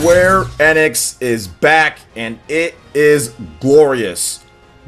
Square Enix is back and it is glorious.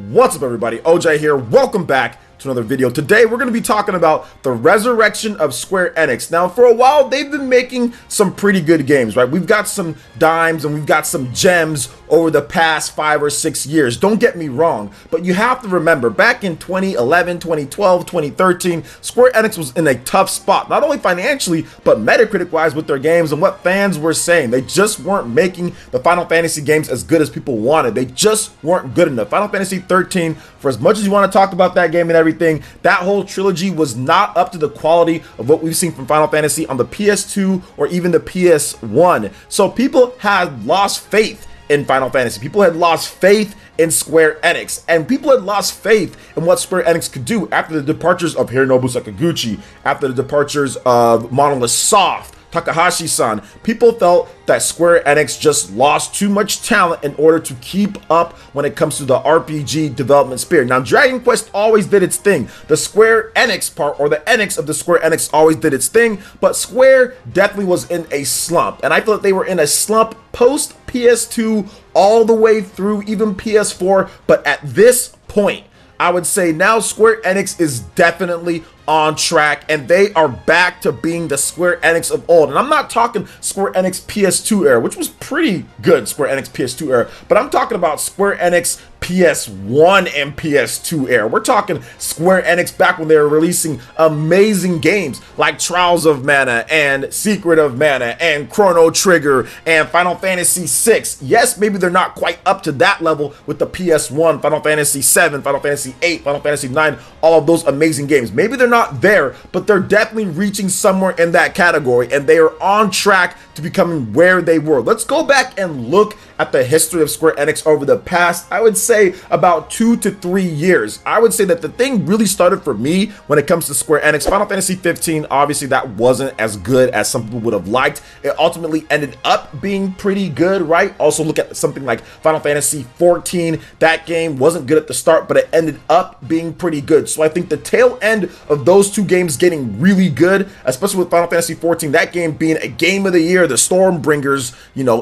What's up everybody, OJ here, welcome back to another video. Today we're going to be talking about the resurrection of Square Enix. Now for a while they've been making some pretty good games, right? We've got some dimes and we've got some gems over the past 5 or 6 years. Don't get me wrong, but you have to remember back in 2011, 2012, 2013, Square Enix was in a tough spot, not only financially, but Metacritic wise with their games and what fans were saying. They just weren't making the Final Fantasy games as good as people wanted. They just weren't good enough. Final Fantasy 13, for as much as you want to talk about that game and everything, that whole trilogy was not up to the quality of what we've seen from Final Fantasy on the PS2 or even the PS1. So people had lost faith in Final Fantasy. People had lost faith in Square Enix, and people had lost faith in what Square Enix could do after the departures of Hironobu Sakaguchi, after the departures of Monolith Soft, Takahashi-san. People felt that Square Enix just lost too much talent in order to keep up when it comes to the RPG development spirit. Now, Dragon Quest always did its thing. The Square Enix part, or the Enix of the Square Enix, always did its thing, but Square definitely was in a slump, and I feel that they were in a slump post PS2 all the way through even PS4, but at this point, I would say now Square Enix is definitely on track and they are back to being the Square Enix of old. And I'm not talking Square Enix PS2 era, which was pretty good, Square Enix PS2 era, but I'm talking about Square Enix PS1 and PS2 era. We're talking Square Enix back when they were releasing amazing games like Trials of Mana and Secret of Mana and Chrono Trigger and Final Fantasy VI. Yes, maybe they're not quite up to that level with the PS1, Final Fantasy VII, Final Fantasy VIII, Final Fantasy IX, all of those amazing games. Maybe they're not there, but they're definitely reaching somewhere in that category and they are on track to becoming where they were. Let's go back and look at the history of Square Enix over the past, I would say, about 2 to 3 years. I would say that the thing really started for me when it comes to Square Enix. Final Fantasy 15, obviously that wasn't as good as some people would have liked. It ultimately ended up being pretty good, right? Also look at something like Final Fantasy 14. That game wasn't good at the start, but it ended up being pretty good. So I think the tail end of those two games getting really good, especially with Final Fantasy 14, that game being a game of the year, the Stormbringers,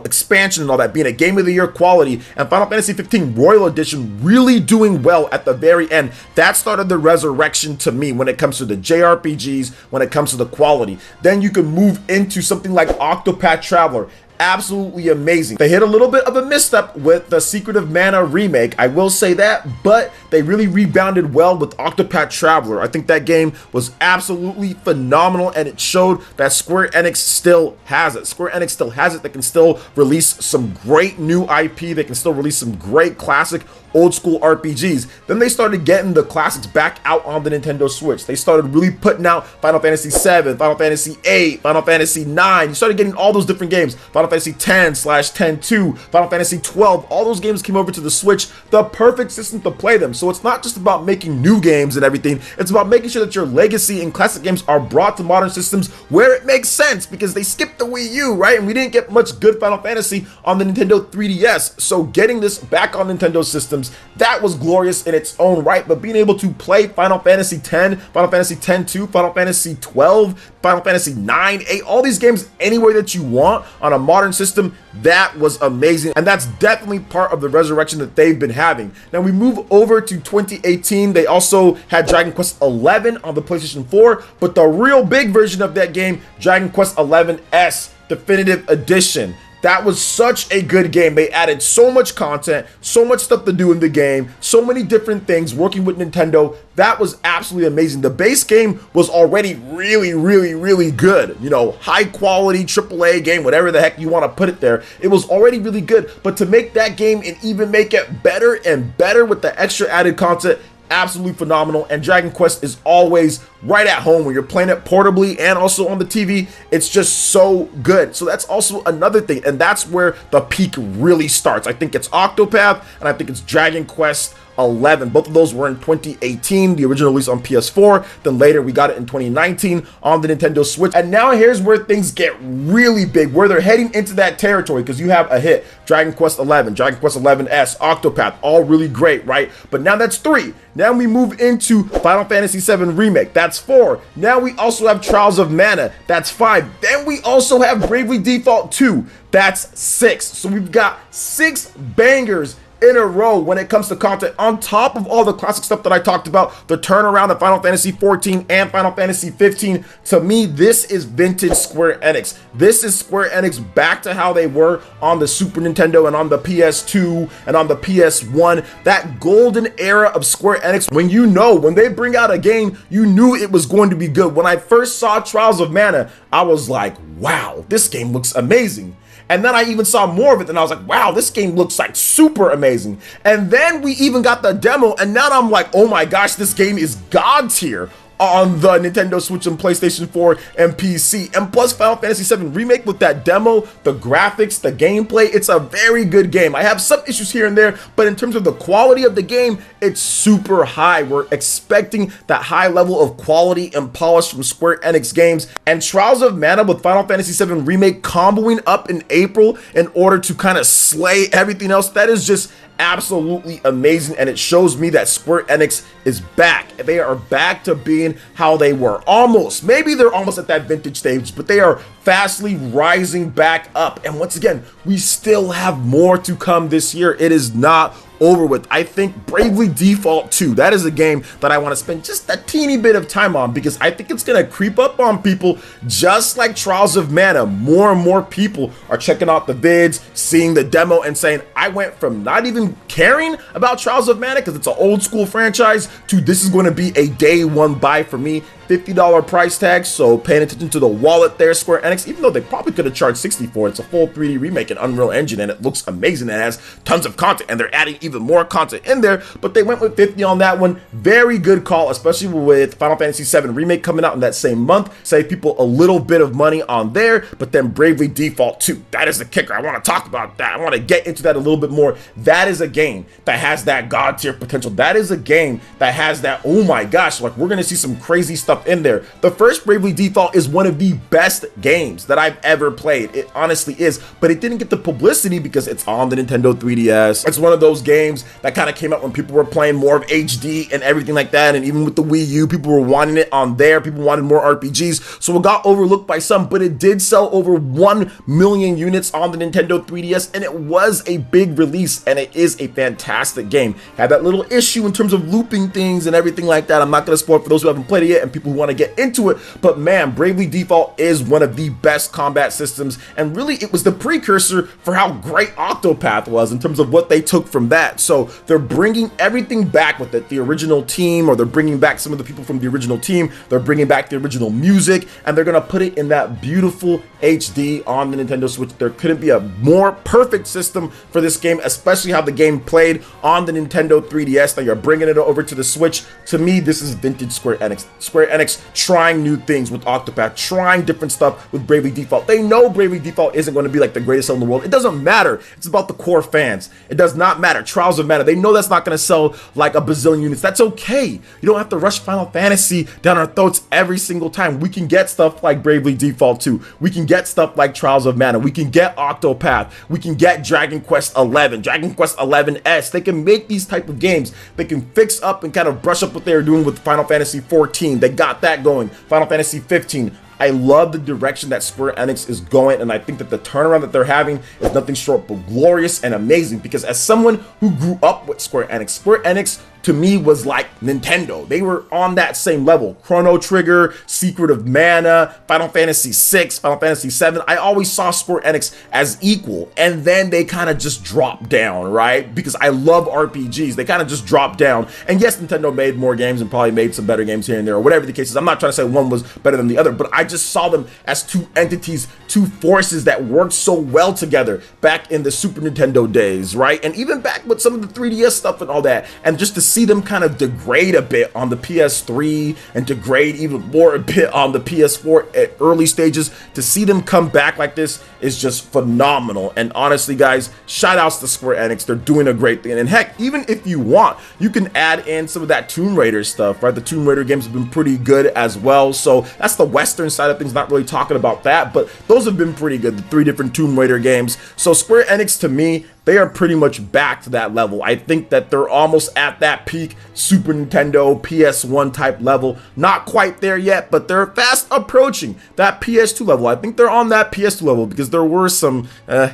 expansion and all that being a game of the year quality, and Final Fantasy 15 Royal Edition really doing well at the very end. That started the resurrection to me when it comes to the JRPGs, when it comes to the quality. Then you can move into something like Octopath Traveler. Absolutely amazing. They hit a little bit of a misstep with the Secret of Mana remake, I will say that, but they really rebounded well with Octopath Traveler. I think that game was absolutely phenomenal and it showed that Square Enix still has it. Square Enix still has it. They can still release some great new IP. They can still release some great classic old school RPGs. Then they started getting the classics back out on the Nintendo Switch. They started really putting out Final Fantasy VII, Final Fantasy VIII, Final Fantasy IX. You started getting all those different games. Final Fantasy X/10-2, Final Fantasy 12. All those games came over to the Switch. The perfect system to play them. So it's not just about making new games and everything. It's about making sure that your legacy and classic games are brought to modern systems where it makes sense, because they skipped the Wii U, right? And we didn't get much good Final Fantasy on the Nintendo 3DS. So getting this back on Nintendo systems, that was glorious in its own right, but being able to play Final Fantasy X, Final Fantasy X-2, Final Fantasy 12, Final Fantasy 9, 8, all these games anywhere that you want on a modern system, that was amazing. And that's definitely part of the resurrection that they've been having. Now we move over to 2018. They also had Dragon Quest XI on the PlayStation 4, but the real big version of that game, Dragon Quest XI S Definitive Edition. That was such a good game. They added so much content, so much stuff to do in the game, so many different things working with Nintendo. That was absolutely amazing. The base game was already really good. High quality AAA game, whatever the heck you want to put it there. It was already really good, but to make that game and even make it better and better with the extra added content, absolutely phenomenal. And Dragon Quest is always right at home when you're playing it portably and also on the TV. It's just so good. So that's also another thing, and that's where the peak really starts. I think it's Octopath and I think it's Dragon Quest 11. Both of those were in 2018, the original release on PS4. Then later we got it in 2019 on the Nintendo Switch. And now here's where things get really big, where they're heading into that territory, because you have a hit, Dragon Quest 11, Dragon Quest 11S, Octopath, all really great, right? But now that's 3. Now we move into Final Fantasy VII Remake. That's That's 4. Now we also have Trials of Mana. That's 5. Then we also have Bravely Default 2. That's 6. So we've got 6 bangers in a row when it comes to content, on top of all the classic stuff that I talked about, the turnaround of Final Fantasy XIV and Final Fantasy 15. To me, this is vintage Square Enix. This is Square Enix back to how they were on the Super Nintendo and on the PS2 and on the PS1. That golden era of Square Enix, when they bring out a game, you knew it was going to be good. When I first saw Trials of Mana, I was like, wow, this game looks amazing. And then I even saw more of it, and I was like, wow, this game looks like super amazing. And then we even got the demo, and now I'm like, oh my gosh, this game is God tier on the Nintendo Switch and PlayStation 4 and PC. And plus Final Fantasy VII Remake with that demo, the graphics, the gameplay, it's a very good game. I have some issues here and there, but in terms of the quality of the game, it's super high. We're expecting that high level of quality and polish from Square Enix games. And Trials of Mana with Final Fantasy VII Remake comboing up in April in order to kind of slay everything else, that is just absolutely amazing, and it shows me that Square Enix is back. They are back to being how they were. Almost. Maybe they're almost at that vintage stage, but they are fastly rising back up. And once again, we still have more to come this year. It is not over with. I think Bravely Default 2, that is a game that I want to spend just a teeny bit of time on, because I think it's going to creep up on people just like Trials of Mana. More and more people are checking out the vids, seeing the demo, and saying, I went from not even caring about Trials of Mana because it's an old school franchise to this is going to be a day one buy for me. $50 price tag, so paying attention to the wallet there, Square Enix, even though they probably could have charged $60 for it. It's a full 3D remake in Unreal Engine, and it looks amazing. It has tons of content, and they're adding even more content in there, but they went with 50 on that one. Very good call, especially with Final Fantasy VII Remake coming out in that same month. Save people a little bit of money on there, but then Bravely Default 2, that is the kicker. I want to talk about that. I want to get into that a little bit more. That is a game that has that God tier potential. That is a game that has that, oh my gosh, like we're going to see some crazy stuff in there. The first Bravely Default is one of the best games that I've ever played. It honestly is, but it didn't get the publicity because it's on the Nintendo 3DS. It's one of those games that kind of came out when people were playing more of HD and everything like that, and even with the Wii U, people were wanting it on there. People wanted more RPGs, so it got overlooked by some, but it did sell over 1 million units on the Nintendo 3DS, and it was a big release, and it is a fantastic game. Had that little issue in terms of looping things and everything like that. I'm not going to spoil it for those who haven't played it yet and people who want to get into it, but man, Bravely Default is one of the best combat systems, and really it was the precursor for how great Octopath was in terms of what they took from that. So they're bringing everything back with it, the original team, or they're bringing back some of the people from the original team, they're bringing back the original music, and they're gonna put it in that beautiful HD on the Nintendo Switch. There couldn't be a more perfect system for this game, especially how the game played on the Nintendo 3DS. That you're bringing it over to the Switch. To me, this is vintage Square Enix. Square Enix trying new things with Octopath, trying different stuff with Bravely Default. They know Bravely Default isn't going to be like the greatest sell in the world. It doesn't matter. It's about the core fans. It does not matter. Trials of Mana, they know that's not going to sell like a bazillion units. That's okay. You don't have to rush Final Fantasy down our throats every single time. We can get stuff like Bravely Default 2. We can get stuff like Trials of Mana. We can get Octopath. We can get Dragon Quest 11, Dragon Quest 11S. They can make these type of games. They can fix up and kind of brush up what they were doing with Final Fantasy 14. They got that going. Final Fantasy 15. I love the direction that Square Enix is going, and I think that the turnaround that they're having is nothing short but glorious and amazing, because as someone who grew up with Square Enix to me was like Nintendo. They were on that same level. Chrono Trigger, Secret of Mana, Final Fantasy VI, Final Fantasy VII. I always saw Square Enix as equal, and then they kind of just dropped down, right? Because I love RPGs. They kind of just dropped down. And yes, Nintendo made more games and probably made some better games here and there, or whatever the case is. I'm not trying to say one was better than the other, but I just saw them as two entities, two forces that worked so well together back in the Super Nintendo days, right? And even back with some of the 3DS stuff and all that. And just to see them kind of degrade a bit on the PS3 and degrade even more a bit on the PS4 at early stages, to see them come back like this is just phenomenal. And honestly, guys, shout outs to Square Enix. They're doing a great thing. And heck, even if you want, you can add in some of that Tomb Raider stuff, right? The Tomb Raider games have been pretty good as well. So that's the Western side of things, not really talking about that, but those have been pretty good, the 3 different Tomb Raider games. So Square Enix, to me, they are pretty much back to that level. I think that they're almost at that peak Super Nintendo PS1 type level. Not quite there yet, but they're fast approaching that PS2 level. I think they're on that PS2 level because there were some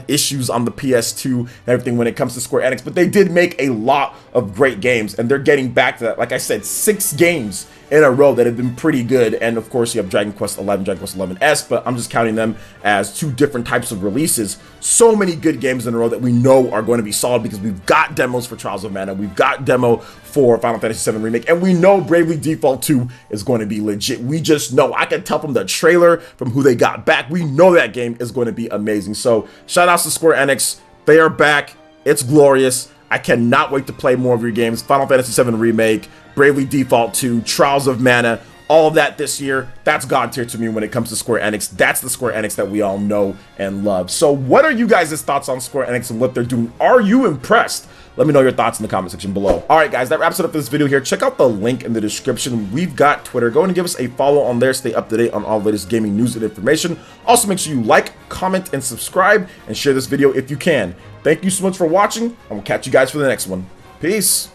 issues on the PS2 and everything when it comes to Square Enix, but they did make a lot of great games, and they're getting back to that. Like I said, 6 games in a row that have been pretty good. And of course you have Dragon Quest XI, Dragon Quest XI-S, but I'm just counting them as 2 different types of releases. So many good games in a row that we know are going to be solid because we've got demos for Trials of Mana, we've got demo for Final Fantasy VII Remake, and we know Bravely Default 2 is going to be legit. We just know. I can tell from the trailer, from who they got back, we know that game is going to be amazing. So shout outs to Square Enix. They are back. It's glorious. I cannot wait to play more of your games. Final Fantasy VII Remake, Bravely Default 2, Trials of Mana, all of that this year. That's God tier to me when it comes to Square Enix. That's the Square Enix that we all know and love. So what are you guys' thoughts on Square Enix and what they're doing? Are you impressed? Let me know your thoughts in the comment section below. All right, guys, that wraps it up for this video here. Check out the link in the description. We've got Twitter. Go and give us a follow on there. Stay up to date on all the latest gaming news and information. Also, make sure you like, comment, and subscribe, and share this video if you can. Thank you so much for watching, and we'll catch you guys for the next one. Peace.